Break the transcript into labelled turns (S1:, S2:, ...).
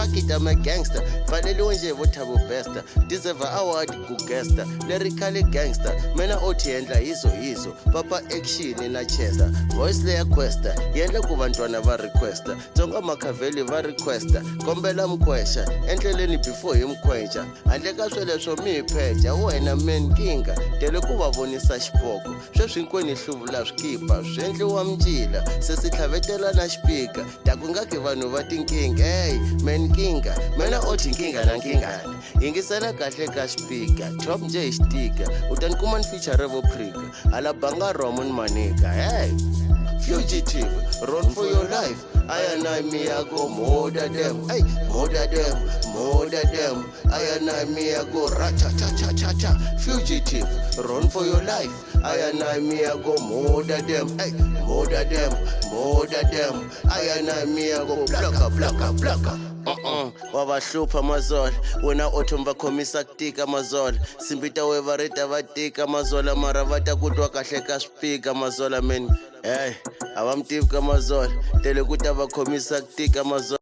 S1: fuck it, I'm a gangster. Fanele nje vothabo besta. Deserve award ku gangster. Lyrically gangster. Mena othi yendla hizo. Papa action na chester. Voice layer questa. Yendla ku bantwana va requesta. Tsonga Machiavelli va requesta. Kombela mkwesha. Endleleni before himkwenja. Handle ka sweleswo mi pheja. Wena man kinga. Tele ku va vonisa xipoko. Sweswi hinkwenu hluvula swikipa. Swiendliwa mjila. Se si tlhavetela na xipika. Taku ngaki vanhu va tinkinga. Hey, man kinga. Mena othi nkinga na nkingani. Yingisela kahle ka xipika. Drop nje hi xitika. Utani kuma ni feature revo prika. Alabanga Roman manika. Hey, fugitive, run for your life. I and I me I go murder them. Hey, murder them. I and I me I go ra-cha-cha-cha-cha-cha. Fugitive, run for your life. I and I me I go murder them. Hey, murder them. I and I me I go blaka. Wavahlupha mazola wena othomba khomisa kutika mazola simbita wevareta vatika mazola mara vata kutwa kahle ka swipika mazola man hey avamtivi ka mazola tele ku ta va khomisa kutika mazola